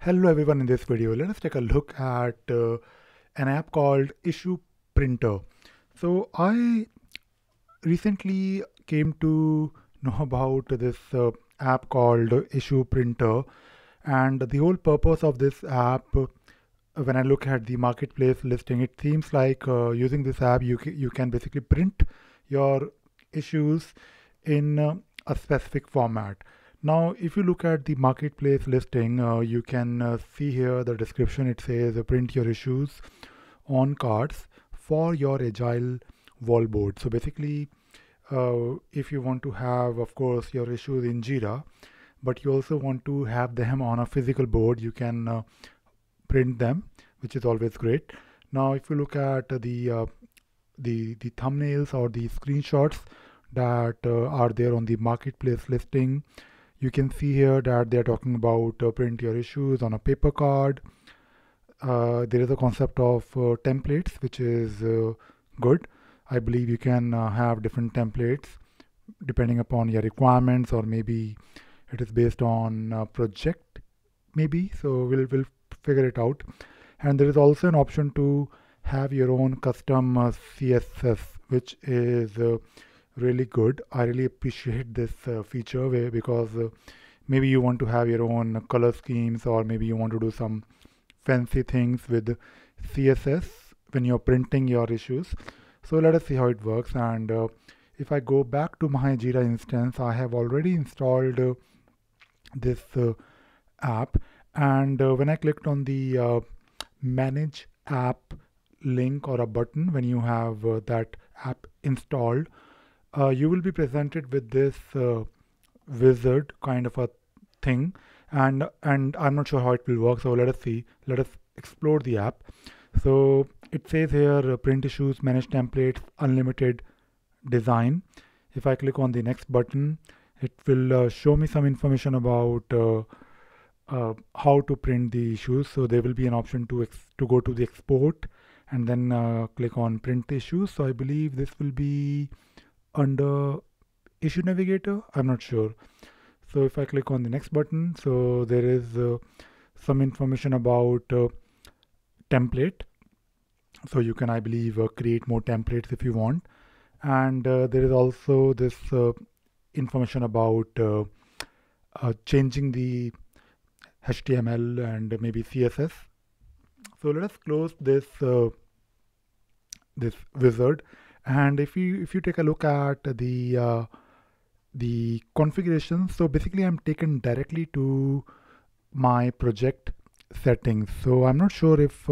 Hello everyone, in this video let us take a look at an app called Issue Printer. So I recently came to know about this app called Issue Printer, and the whole purpose of this app, when I look at the marketplace listing, it seems like using this app you can basically print your issues in a specific format. Now, if you look at the marketplace listing, you can see here the description. It says print your issues on cards for your Agile wallboard. So basically, if you want to have, of course, your issues in Jira, but you also want to have them on a physical board, you can print them, which is always great. Now, if you look at the thumbnails or the screenshots that are there on the marketplace listing, you can see here that they're talking about print your issues on a paper card. There is a concept of templates, which is good. I believe you can have different templates depending upon your requirements, or maybe it is based on project, maybe. So we'll figure it out. And there is also an option to have your own custom CSS, which is really good. I really appreciate this feature because maybe you want to have your own color schemes, or maybe you want to do some fancy things with CSS when you're printing your issues. So let us see how it works. And if I go back to my Jira instance, I have already installed this app. And when I clicked on the manage app link or a button, when you have that app installed, you will be presented with this wizard kind of a thing, and I'm not sure how it will work. So let us see. Let us explore the app. So it says here print issues, manage templates, unlimited design. If I click on the next button, it will show me some information about how to print the issues. So there will be an option to go to the export and then click on print issues. So I believe this will be under issue navigator. I'm not sure. So if I click on the next button, so there is some information about template. So you can, I believe, create more templates if you want. And there is also this information about changing the HTML and maybe CSS. So let us close this this wizard. And if you take a look at the configuration, so basically I'm taken directly to my project settings. So I'm not sure if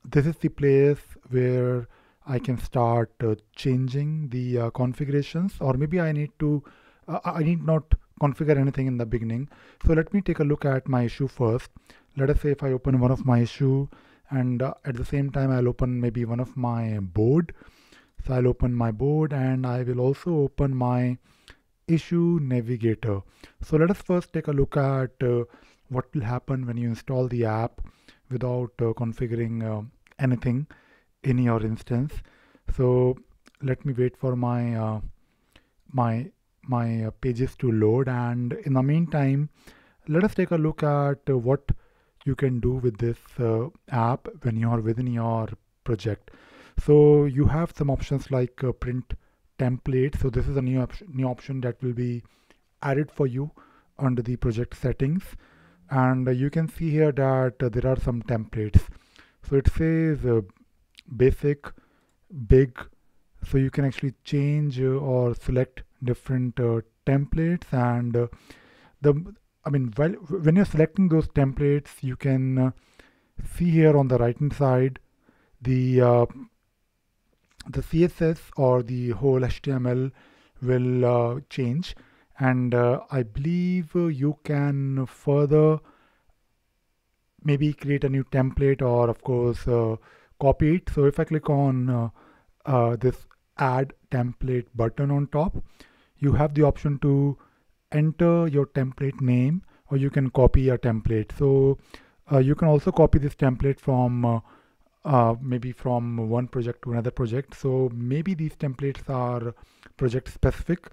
this is the place where I can start changing the configurations, or maybe I need to I need not configure anything in the beginning. So let me take a look at my issue first. Let us say if I open one of my issue, and at the same time I'll open maybe one of my board. So I'll open my board, and I will also open my issue navigator. So let us first take a look at what will happen when you install the app without configuring anything in your instance. So let me wait for my my pages to load, and in the meantime let us take a look at what you can do with this app when you are within your project. So you have some options like print template. So this is a new option that will be added for you under the project settings, and you can see here that there are some templates. So it says basic, big. So you can actually change or select different templates, and when you're selecting those templates, you can see here on the right hand side the CSS or the whole HTML will change, and I believe you can further maybe create a new template, or of course copy it. So if I click on this add template button on top, you have the option to enter your template name, or you can copy a template. So you can also copy this template from maybe from one project to another project. So maybe these templates are project specific.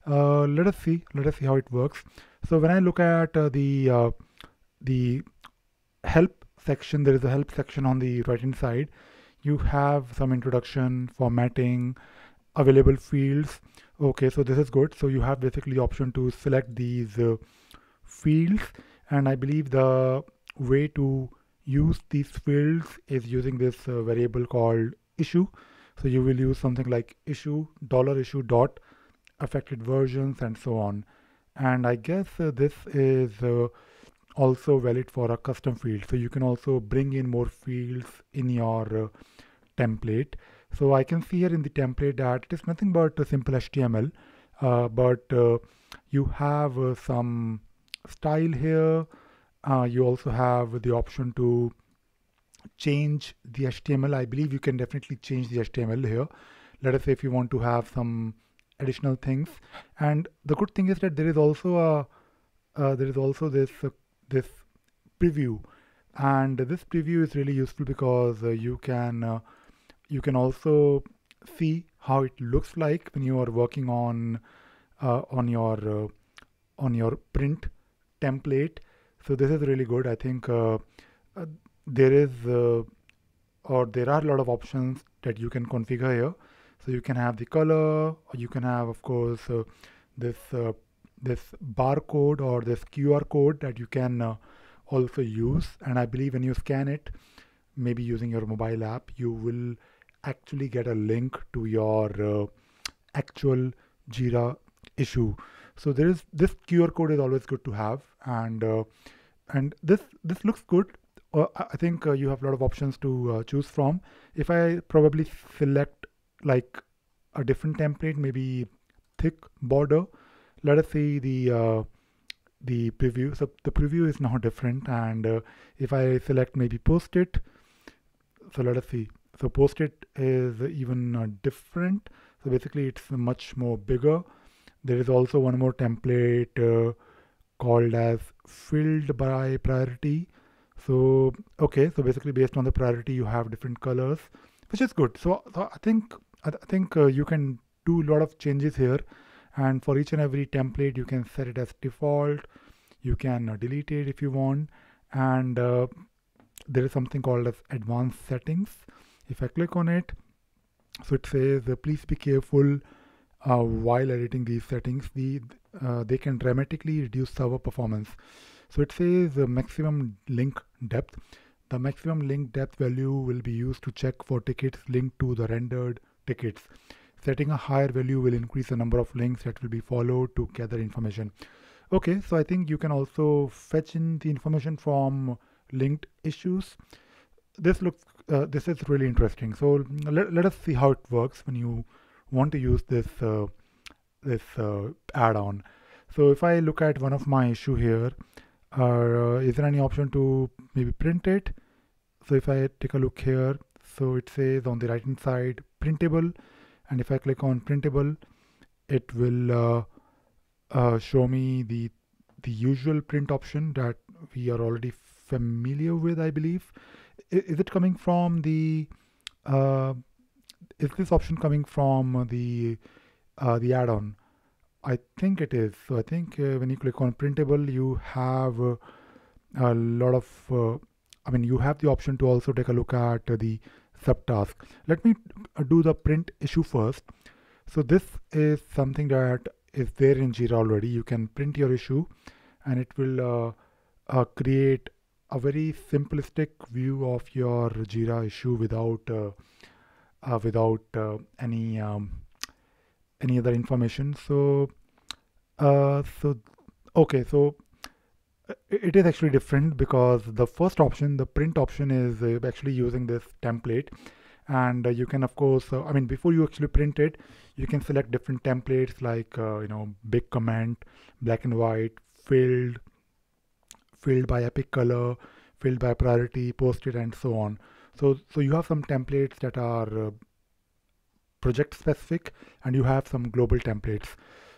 Let us see how it works. So when I look at the the help section, there is a help section on the right hand side. You have some introduction, formatting, available fields. Okay, so this is good. So you have basically the option to select these fields, and I believe the way to use these fields is using this variable called issue. So you will use something like issue $issue dot affected versions and so on. And I guess this is also valid for a custom field. So you can also bring in more fields in your template. So I can see here in the template that it is nothing but a simple HTML, but you have some style here. You also have the option to change the HTML. I believe you can definitely change the HTML here. Let us say if you want to have some additional things. And the good thing is that there is also this preview, and this preview is really useful because you can also see how it looks like when you are working on on your print template. So this is really good. I think there is or there are a lot of options that you can configure here. So you can have the color, or you can have, of course, this this barcode or this QR code that you can also use. And I believe when you scan it, maybe using your mobile app, you will actually get a link to your actual Jira issue. So there is this QR code is always good to have, and this looks good. I think you have a lot of options to choose from. If I probably select like a different template, maybe thick border, let us see the preview. So the preview is now different, and if I select maybe post-it, so let us see. So post-it is even different. So basically it's much more bigger. There is also one more template called as filled by priority. So okay, so basically based on the priority you have different colors, which is good. So I think you can do a lot of changes here, and for each and every template you can set it as default. You can delete it if you want, and there is something called as advanced settings. If I click on it, so it says please be careful while editing these settings. They can dramatically reduce server performance. So it says maximum link depth. The maximum link depth value will be used to check for tickets linked to the rendered tickets. Setting a higher value will increase the number of links that will be followed to gather information. Okay, so I think you can also fetch in the information from linked issues. This is really interesting. So let us see how it works when you want to use this add-on. So if I look at one of my issue here, is there any option to maybe print it? So if I take a look here, so it says on the right hand side printable, and if I click on printable, it will show me the usual print option that we are already familiar with, I believe. Is it coming from the is this option coming from the add-on? I think it is. So I think when you click on printable, you have a lot of you have the option to also take a look at the subtask. Let me do the print issue first. So this is something that is there in Jira already. You can print your issue, and it will create a very simplistic view of your Jira issue without any other information. So okay, so it is actually different because the first option, the print option, is actually using this template, and you can, of course, before you actually print it, you can select different templates like big comment, black and white, filled by epic color, filled by priority, post-it, and so on. So you have some templates that are project specific, and you have some global templates.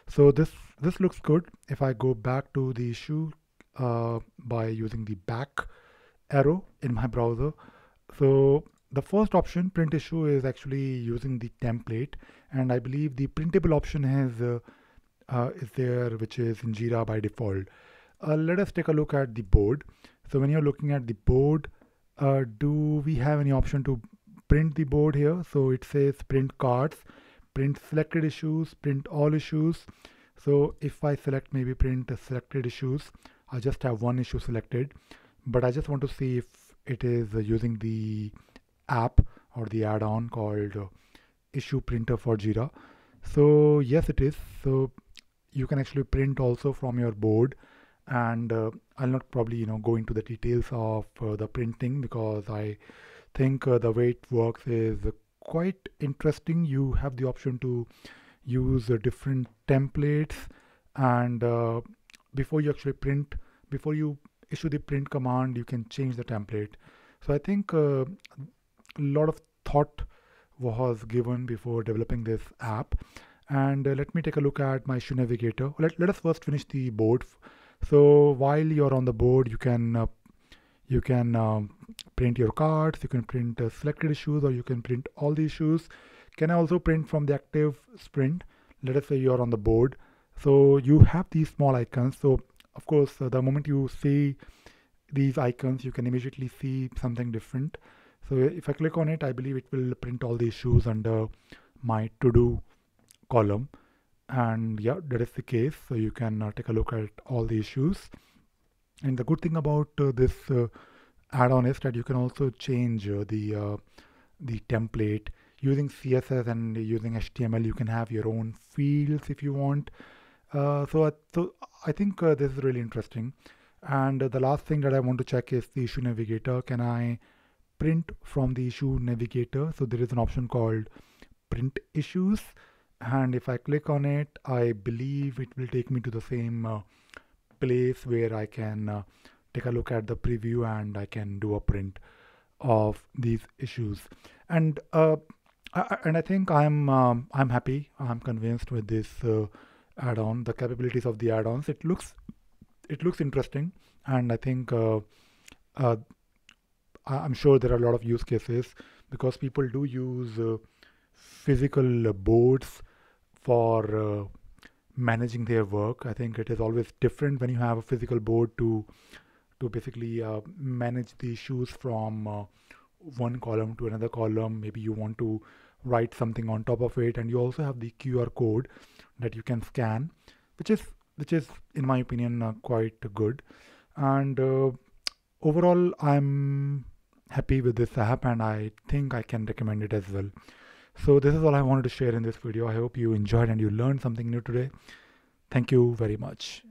So this looks good. If I go back to the issue by using the back arrow in my browser, so the first option, print issue, is actually using the template, and I believe the printable option is there, which is in Jira by default. Let us take a look at the board. So when you're looking at the board, do we have any option to print the board here? So it says print cards, print selected issues, print all issues. So if I select maybe print selected issues, I just have one issue selected, but I just want to see if it is using the app or the add-on called issue printer for Jira. So yes, it is. So you can actually print also from your board, and I'll not probably go into the details of the printing, because I think the way it works is quite interesting. You have the option to use different templates, and before you actually print, before you issue the print command, you can change the template. So I think a lot of thought was given before developing this app. And let me take a look at my issue navigator. Let us first finish the board. So while you're on the board, you can print your cards, you can print selected issues, or you can print all the issues. Can I also print from the active sprint? Let us say you're on the board. So you have these small icons. So of course, the moment you see these icons, you can immediately see something different. So if I click on it, I believe it will print all the issues under my to-do column. And yeah, that is the case. So you can take a look at all the issues. And the good thing about this add-on is that you can also change the template using CSS and using HTML. You can have your own fields if you want. So I think this is really interesting. And the last thing that I want to check is the issue navigator. Can I print from the issue navigator? So there is an option called print issues, and if I click on it, I believe it will take me to the same place where I can take a look at the preview, and I can do a print of these issues. And I think I'm happy. I'm convinced with this add-on, the capabilities of the add-ons. It looks interesting, and I think I'm sure there are a lot of use cases, because people do use physical boards for managing their work. I think it is always different when you have a physical board to basically manage the issues from one column to another column. Maybe you want to write something on top of it, and you also have the QR code that you can scan, which is in my opinion quite good. And overall, I'm happy with this app, and I think I can recommend it as well. So this is all I wanted to share in this video. I hope you enjoyed and you learned something new today. Thank you very much.